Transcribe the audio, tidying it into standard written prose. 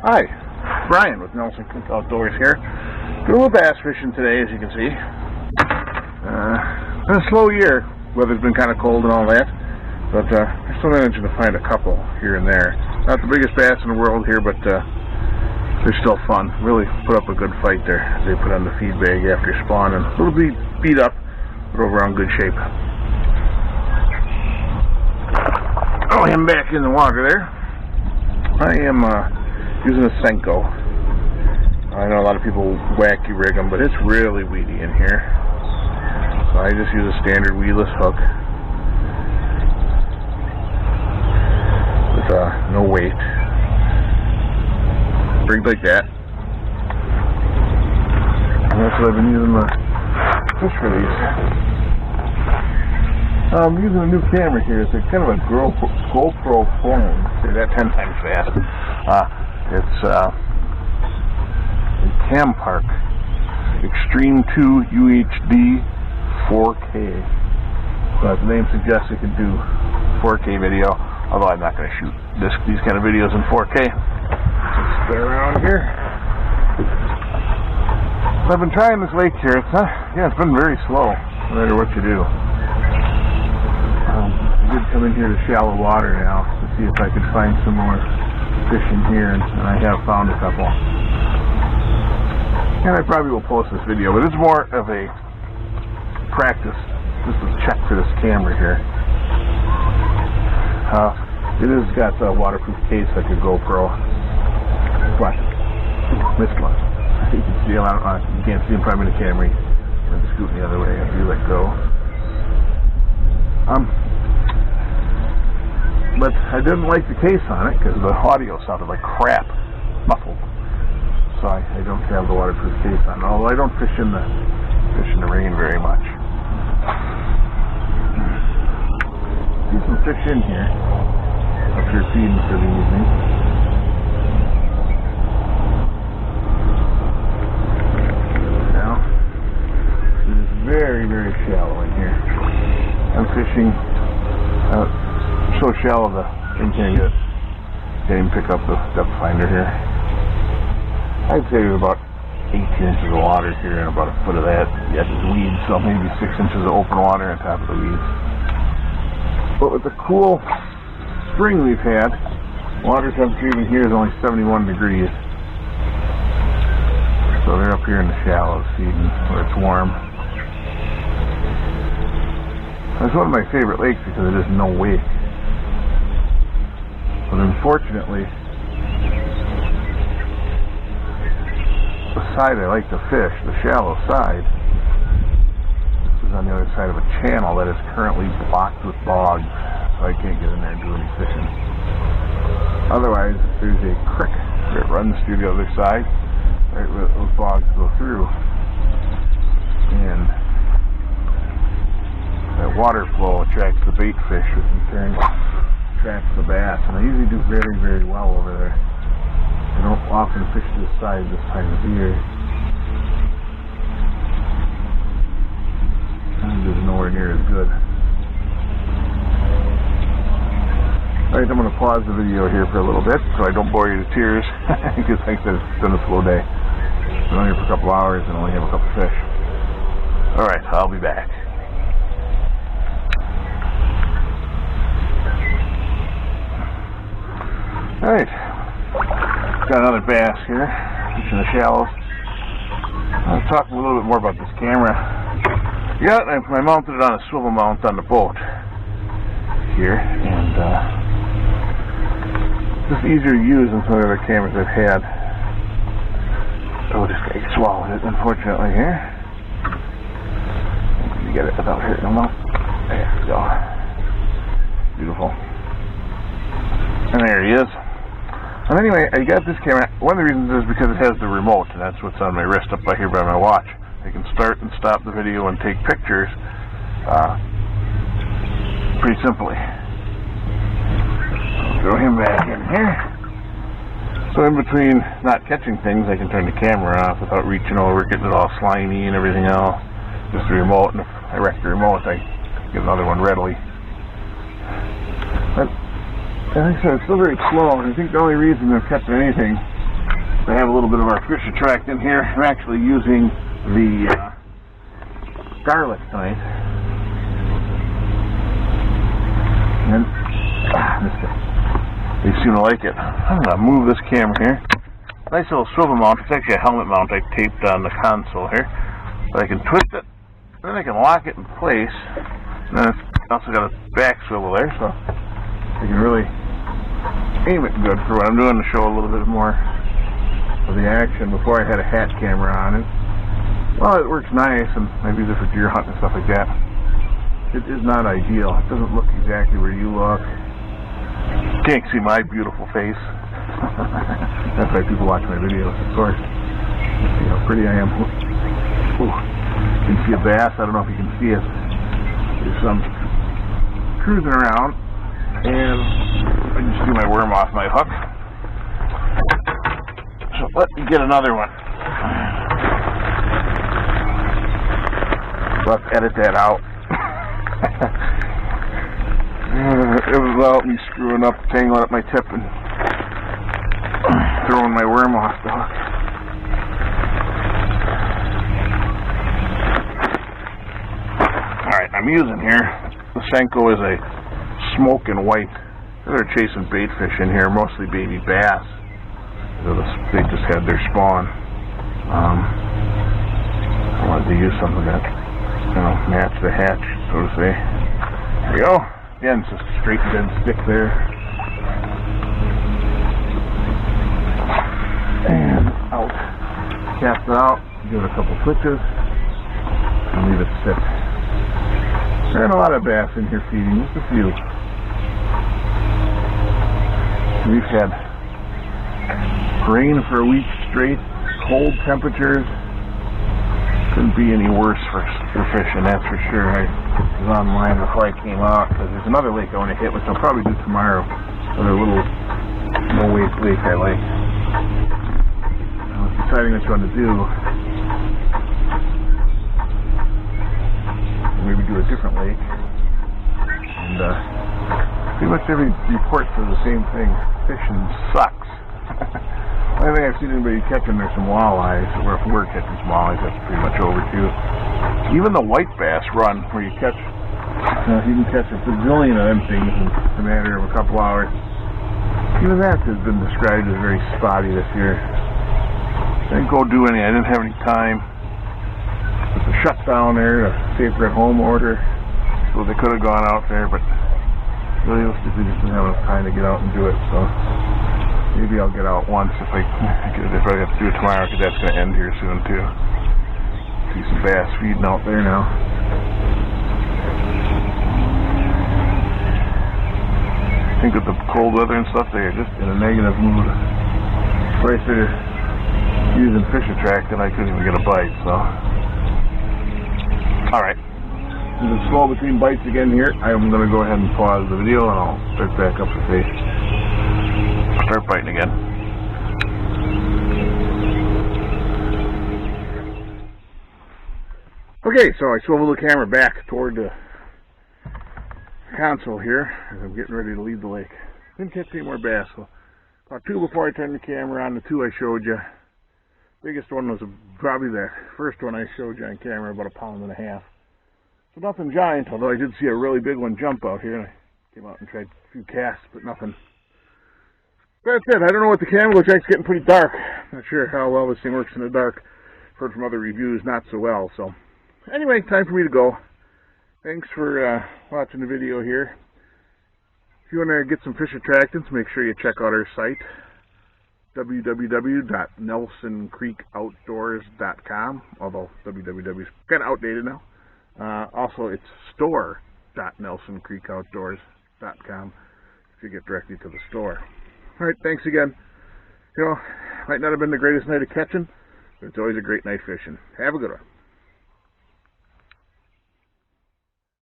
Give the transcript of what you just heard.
Hi, Brian with Nelson Cook Outdoors here. Doing a little bass fishing today, as you can see. Been a slow year. Weather's been kind of cold and all that, but I still managed to find a couple here and there. Not the biggest bass in the world here, but they're still fun. Really put up a good fight there. They put on the feed bag after spawn and a little bit beat up, but overall in good shape. Oh, him back in the water there. I am using a Senko. I know a lot of people wacky rig them, but it's really weedy in here. So I just use a standard weedless hook with no weight. Rigged like that. And that's what I've been using to fish for these. I'm using a new camera here. It's kind of a GoPro phone. Say that 10 times fast. It's a Campark Xtreme II UHD 4K. So as the name suggests, it can do 4K video. Although I'm not going to shoot these kind of videos in 4K. Let's stay around here. So I've been trying this lake here. It's been very slow, no matter what you do. I did come in here to shallow water now to see if I could find some more fish in here, and I have found a couple. And I probably will post this video, but it's more of a practice, just a check for this camera here. It has got a waterproof case like a GoPro, but missed one. You can see him. You can't see him probably in the camera. I'm scooting the other way after you let go. But I didn't like the case on it because the audio sounded like crap, muffled. So I don't have the waterproof case on. Although I don't fish in the rain very much. See some fish in here after feeding for the evening. Now it is very, very shallow in here. I'm fishing so shallow the thing can't even pick up the depth finder here. I'd say there's about 18 inches of water here and about a foot of that. Yes, it's weeds, so maybe 6 inches of open water on top of the weeds. But with the cool spring we've had, water temperature even here is only 71 degrees. So they're up here in the shallows feeding where it's warm. It's one of my favorite lakes because it is no wake. But unfortunately, the side I like to fish, the shallow side, this is on the other side of a channel that is currently blocked with bogs, so I can't get in there and do any fishing. Otherwise, there's a creek that runs through the other side, right where those bogs go through, and that water flow attracts the bait fish, which in turn attracts the bass, and I usually do very, very well over there. I don't often fish this side this time of year. I'm just nowhere near as good. Alright, I'm going to pause the video here for a little bit so I don't bore you to tears, because like I said, it's been a slow day. I've been on here for a couple hours and only have a couple fish. Alright, I'll be back. Alright, got another bass here, fishing the shallows. I was talking a little bit more about this camera. Yeah, I mounted it on a swivel mount on the boat here, and just easier to use than some of the other cameras I've had. Oh, this guy swallowed it, unfortunately, here. Let me get it without hurting him up. There we go. Beautiful. And there he is. And anyway, I got this camera. One of the reasons is because it has the remote, and that's what's on my wrist up by here by my watch. I can start and stop the video and take pictures pretty simply. I'll throw him back in here. So in between not catching things, I can turn the camera off without reaching over, getting it all slimy and everything else. Just the remote, and if I wreck the remote, I get another one readily. But like I said, it's still very slow, and I think the only reason they're catching anything I have a little bit of our fish attract in here. I'm actually using the garlic tonight. And missed it. They seem to like it. I'm going to move this camera here. Nice little swivel mount. It's actually a helmet mount I taped on the console here. But I can twist it, and then I can lock it in place. And then it's also got a back swivel there, so I can really aim it good for what I'm doing to show a little bit more of the action. Before I had a hat camera on it. Well, it works nice, and I use it for deer hunting and stuff like that. It is not ideal. It doesn't look exactly where you look. You can't see my beautiful face. That's why people watch my videos, of course. See how pretty I am. Ooh. You can see a bass. I don't know if you can see it. There's some cruising around, and I just do my worm off my hook. So let me get another one. Let's edit that out. It was without me screwing up, tangling up my tip, and throwing my worm off the hook. Alright, I'm using here, the Senko is a smoking white. They're chasing bait fish in here, mostly baby bass. They just had their spawn. I wanted to use something that, match the hatch, so to say. There we go. Again, it's just a straight dead stick there. And out. Cast it out, give it a couple switches, and leave it sit. There aren't a lot of bass in here feeding, just a few. We've had rain for a week straight, cold temperatures. Couldn't be any worse for fishing, that's for sure. I was online before I came out, because there's another lake I want to hit, which I'll probably do tomorrow. Another little no-wake lake I like. I was deciding which one to do. Maybe do a different lake. And pretty much every report says the same thing. Fishing sucks. I don't think I've seen anybody catching there some walleyes, or if we're catching some walleyes, that's pretty much over too. Even the white bass run, where you catch, you can catch a bazillion of them things in a matter of a couple hours. Even that has been described as very spotty this year. I didn't go do any, I didn't have any time. With the shutdown there, a safer at home order, so they could have gone out there, but realistically just didn't have enough time to get out and do it, so maybe I'll get out once if I have to do it tomorrow, because that's going to end here soon too. See some bass feeding out there now. I think with the cold weather and stuff, they're just in a negative mood. If I started using fish attract, then I couldn't even get a bite, so. Alright. Since it's slow between bites again here, I'm going to go ahead and pause the video, and I'll start back up the fish. Start biting again. Okay, so I swivel the camera back toward the console here as I'm getting ready to leave the lake. Didn't catch any more bass, so caught two before I turned the camera on. The two I showed you. Biggest one was probably the first one I showed you on camera, about 1.5 pounds. So nothing giant, although I did see a really big one jump out here. And I came out and tried a few casts, but nothing. That's it. I don't know what the camera looks like. It's getting pretty dark. Not sure how well this thing works in the dark. Heard from other reviews, not so well. So anyway, time for me to go. Thanks for watching the video here. If you want to get some fish attractants, make sure you check out our site, www.nelsoncreekoutdoors.com, although www is kind of outdated now. Also, it's store.nelsoncreekoutdoors.com if you get directly to the store. Alright, thanks again. Might not have been the greatest night of catching, but it's always a great night fishing. Have a good one.